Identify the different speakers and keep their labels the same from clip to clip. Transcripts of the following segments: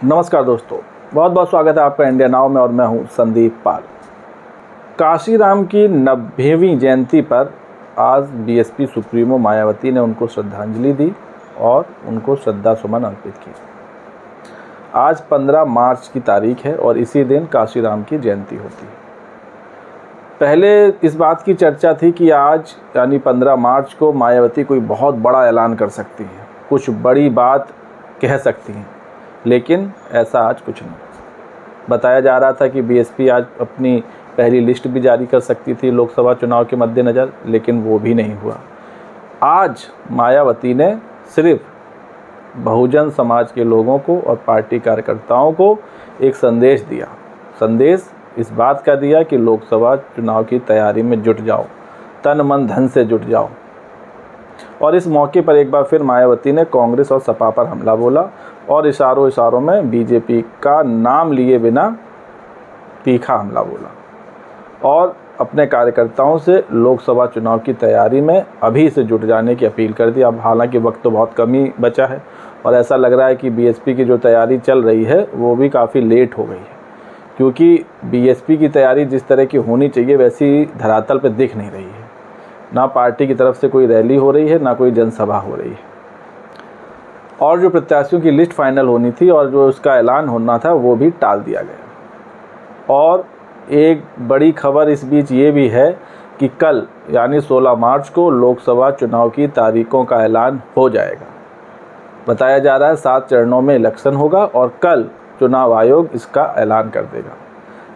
Speaker 1: नमस्कार दोस्तों, बहुत बहुत स्वागत है आपका इंडिया नाउ में और मैं हूं संदीप पाल। काशीराम की 90वीं जयंती पर आज बीएसपी सुप्रीमो मायावती ने उनको श्रद्धांजलि दी और उनको श्रद्धा सुमन अर्पित की। आज 15 मार्च की तारीख है और इसी दिन काशीराम की जयंती होती है। पहले इस बात की चर्चा थी कि आज यानी 15 मार्च को मायावती कोई बहुत बड़ा ऐलान कर सकती हैं, कुछ बड़ी बात कह सकती हैं, लेकिन ऐसा आज कुछ नहीं। बताया जा रहा था कि बीएसपी आज अपनी पहली लिस्ट भी जारी कर सकती थी लोकसभा चुनाव के मद्देनज़र, लेकिन वो भी नहीं हुआ। आज मायावती ने सिर्फ बहुजन समाज के लोगों को और पार्टी कार्यकर्ताओं को एक संदेश दिया। संदेश इस बात का दिया कि लोकसभा चुनाव की तैयारी में जुट जाओ, तन मन धन से जुट जाओ। और इस मौके पर एक बार फिर मायावती ने कांग्रेस और सपा पर हमला बोला और इशारों में बीजेपी का नाम लिए बिना तीखा हमला बोला और अपने कार्यकर्ताओं से लोकसभा चुनाव की तैयारी में अभी से जुट जाने की अपील कर दी। अब हालांकि वक्त तो बहुत कम ही बचा है और ऐसा लग रहा है कि बीएसपी की जो तैयारी चल रही है वो भी काफ़ी लेट हो गई है, क्योंकि बीएसपी की तैयारी जिस तरह की होनी चाहिए वैसी धरातल पर दिख नहीं रही है। ना पार्टी की तरफ से कोई रैली हो रही है, ना कोई जनसभा हो रही है। और जो प्रत्याशियों की लिस्ट फाइनल होनी थी और जो उसका ऐलान होना था वो भी टाल दिया गया। और एक बड़ी खबर इस बीच ये भी है कि कल यानी 16 मार्च को लोकसभा चुनाव की तारीखों का ऐलान हो जाएगा। बताया जा रहा है 7 चरणों में इलेक्शन होगा और कल चुनाव आयोग इसका ऐलान कर देगा।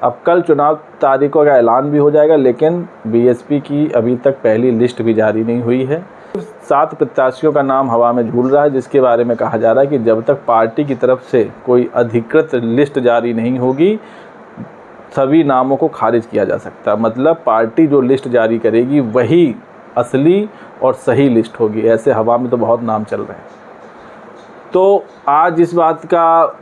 Speaker 1: अब कल चुनाव तारीखों का ऐलान भी हो जाएगा, लेकिन बीएसपी की अभी तक पहली लिस्ट भी जारी नहीं हुई है। 7 प्रत्याशियों का नाम हवा में झूल रहा है, जिसके बारे में कहा जा रहा है कि जब तक पार्टी की तरफ से कोई अधिकृत लिस्ट जारी नहीं होगी सभी नामों को खारिज किया जा सकता है। मतलब पार्टी जो लिस्ट जारी करेगी वही असली और सही लिस्ट होगी। ऐसे हवा में तो बहुत नाम चल रहे हैं। तो आज इस बात का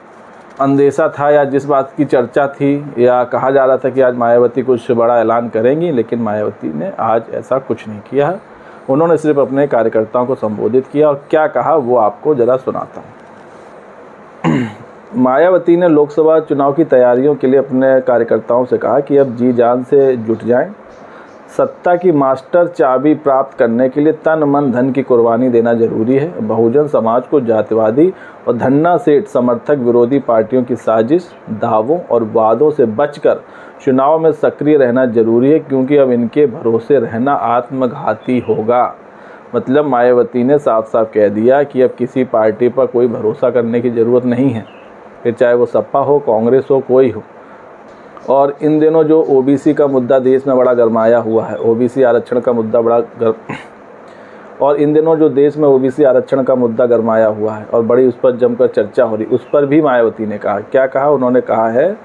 Speaker 1: अंदेशा था या जिस बात की चर्चा थी या कहा जा रहा था कि आज मायावती कुछ बड़ा ऐलान करेंगी, लेकिन मायावती ने आज ऐसा कुछ नहीं किया है। उन्होंने सिर्फ अपने कार्यकर्ताओं को संबोधित किया और क्या कहा वो आपको ज़रा सुनाता हूँ। मायावती ने लोकसभा चुनाव की तैयारियों के लिए अपने कार्यकर्ताओं से कहा कि अब जी जान से जुट जाएं। सत्ता की मास्टर चाबी प्राप्त करने के लिए तन मन धन की कुर्बानी देना जरूरी है। बहुजन समाज को जातिवादी और धन्ना सेठ समर्थक विरोधी पार्टियों की साजिश, दावों और वादों से बचकर चुनाव में सक्रिय रहना जरूरी है, क्योंकि अब इनके भरोसे रहना आत्मघाती होगा। मतलब मायावती ने साफ साफ कह दिया कि अब किसी पार्टी पर कोई भरोसा करने की ज़रूरत नहीं है, फिर चाहे वो सपा हो, कांग्रेस हो, कोई हो। और इन दिनों जो ओबीसी का मुद्दा देश में बड़ा गरमाया हुआ है, ओबीसी आरक्षण का मुद्दा ओबीसी आरक्षण का मुद्दा गरमाया हुआ है और बड़ी उस पर जमकर चर्चा हो रही। उस पर भी मायावती ने कहा, क्या कहा? उन्होंने कहा है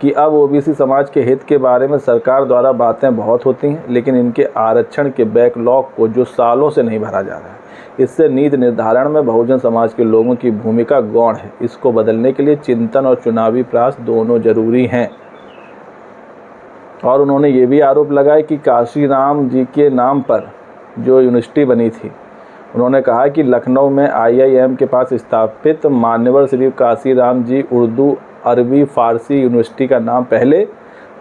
Speaker 1: कि अब ओबीसी समाज के हित के बारे में सरकार द्वारा बातें बहुत होती हैं, लेकिन इनके आरक्षण के बैकलॉग को जो सालों से नहीं भरा जा रहा है, इससे नीति निर्धारण में बहुजन समाज के लोगों की भूमिका गौण है। इसको बदलने के लिए चिंतन और चुनावी प्रयास दोनों जरूरी हैं। और उन्होंने ये भी आरोप लगाया कि काशीराम जी के नाम पर जो यूनिवर्सिटी बनी थी, उन्होंने कहा कि लखनऊ में IIM के पास स्थापित मान्यवर श्री काशीराम जी उर्दू अरबी फ़ारसी यूनिवर्सिटी का नाम पहले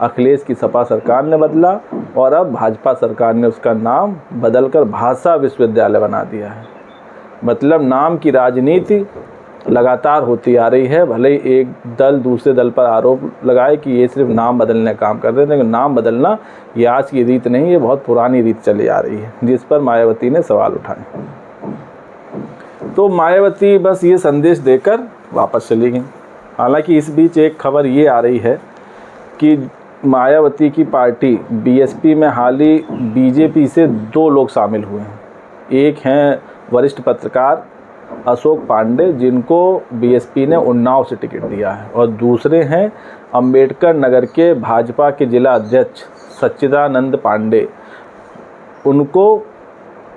Speaker 1: अखिलेश की सपा सरकार ने बदला और अब भाजपा सरकार ने उसका नाम बदलकर भाषा विश्वविद्यालय बना दिया है। मतलब नाम की राजनीति लगातार होती आ रही है। भले ही एक दल दूसरे दल पर आरोप लगाए कि ये सिर्फ नाम बदलने का काम कर रहे हैं, लेकिन नाम बदलना ये आज की रीत नहीं, ये बहुत पुरानी रीत चली आ रही है, जिस पर मायावती ने सवाल उठाए। तो मायावती बस ये संदेश देकर वापस चली गई। हालांकि इस बीच एक खबर ये आ रही है कि मायावती की पार्टी बीएसपी में हाल ही बीजेपी से 2 लोग शामिल हुए हैं। एक हैं वरिष्ठ पत्रकार अशोक पांडे, जिनको बीएसपी ने उन्नाव से टिकट दिया है, और दूसरे हैं अंबेडकर नगर के भाजपा के जिला अध्यक्ष सच्चिदानंद पांडे। उनको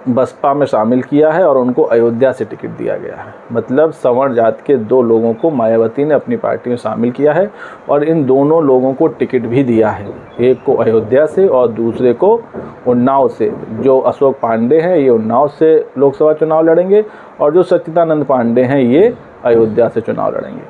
Speaker 1: बसपा में शामिल किया है और उनको अयोध्या से टिकट दिया गया है। मतलब सवर्ण जात के 2 लोगों को मायावती ने अपनी पार्टी में शामिल किया है और इन दोनों लोगों को टिकट भी दिया है। एक को अयोध्या से और दूसरे को उन्नाव से। जो अशोक पांडे हैं ये उन्नाव से लोकसभा चुनाव लड़ेंगे और जो सच्चिदानंद पांडे हैं ये अयोध्या से चुनाव लड़ेंगे।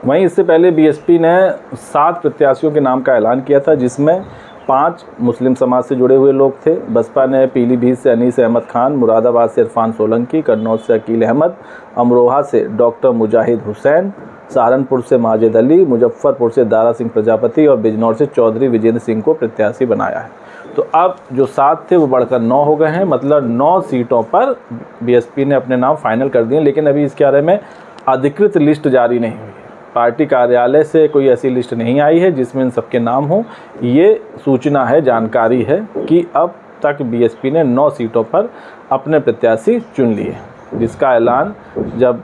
Speaker 1: वहीं इससे पहले बीएसपी ने 7 प्रत्याशियों के नाम का ऐलान किया था, जिसमें 5 मुस्लिम समाज से जुड़े हुए लोग थे। बसपा ने पीलीभीत से अनीस अहमद खान, मुरादाबाद से इरफान सोलंकी, कन्नौज से अकील अहमद, अमरोहा से डॉक्टर मुजाहिद हुसैन, सहारनपुर से माजिद अली, मुजफ्फरपुर से दारा सिंह प्रजापति और बिजनौर से चौधरी विजेंद्र सिंह को प्रत्याशी बनाया है। तो अब जो 7 थे वो बढ़कर 9 हो गए हैं, मतलब 9 सीटों पर बीएसपी ने अपने नाम फाइनल कर दिए, लेकिन अभी इसके बारे में अधिकृत लिस्ट जारी नहीं हुई है। पार्टी कार्यालय से कोई ऐसी लिस्ट नहीं आई है जिसमें इन सबके नाम हो। ये सूचना है, जानकारी है कि अब तक बीएसपी ने 9 सीटों पर अपने प्रत्याशी चुन लिए, जिसका ऐलान जब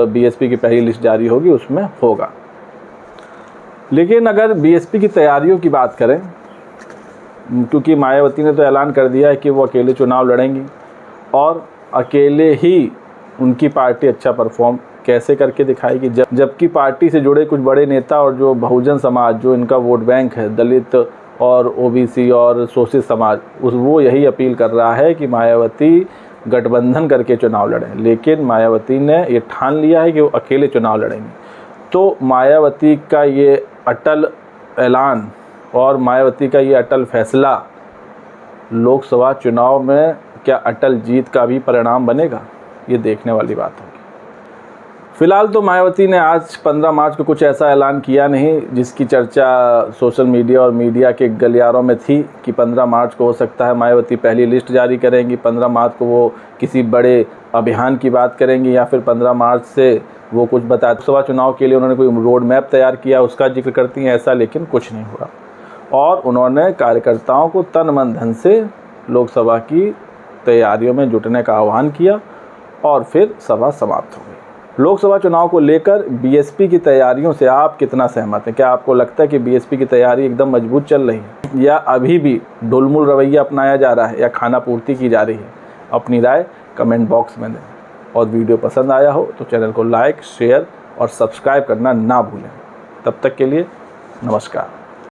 Speaker 1: बीएसपी की पहली लिस्ट जारी होगी उसमें होगा। लेकिन अगर बीएसपी की तैयारियों की बात करें, क्योंकि मायावती ने तो ऐलान कर दिया है कि वो अकेले चुनाव लड़ेंगी और अकेले ही उनकी पार्टी अच्छा परफॉर्म कैसे करके दिखाएगी, जबकि पार्टी से जुड़े कुछ बड़े नेता और जो बहुजन समाज, जो इनका वोट बैंक है, दलित और ओबीसी और शोषित समाज, वो यही अपील कर रहा है कि मायावती गठबंधन करके चुनाव लड़ें। लेकिन मायावती ने ये ठान लिया है कि वो अकेले चुनाव लड़ेंगी। तो मायावती का ये अटल ऐलान और मायावती का ये अटल फैसला लोकसभा चुनाव में क्या अटल जीत का भी परिणाम बनेगा, ये देखने वाली बात होगी। फिलहाल तो मायावती ने आज 15 मार्च को कुछ ऐसा ऐलान किया नहीं जिसकी चर्चा सोशल मीडिया और मीडिया के गलियारों में थी कि 15 मार्च को हो सकता है मायावती पहली लिस्ट जारी करेंगी, 15 मार्च को वो किसी बड़े अभियान की बात करेंगी, या फिर 15 मार्च से वो कुछ बताए लोकसभा चुनाव के लिए उन्होंने कोई रोड मैप तैयार किया उसका जिक्र करती हैं। ऐसा लेकिन कुछ नहीं हुआ और उन्होंने कार्यकर्ताओं को तन मन धन से लोकसभा की तैयारियों में जुटने का आह्वान किया और फिर सभा समाप्त हो गई। लोकसभा चुनाव को लेकर बीएसपी की तैयारियों से आप कितना सहमत हैं? क्या आपको लगता है कि बीएसपी की तैयारी एकदम मजबूत चल रही है या अभी भी ढुलमुल रवैया अपनाया जा रहा है या खाना पूर्ति की जा रही है? अपनी राय कमेंट बॉक्स में दें और वीडियो पसंद आया हो तो चैनल को लाइक, शेयर और सब्सक्राइब करना ना भूलें। तब तक के लिए नमस्कार।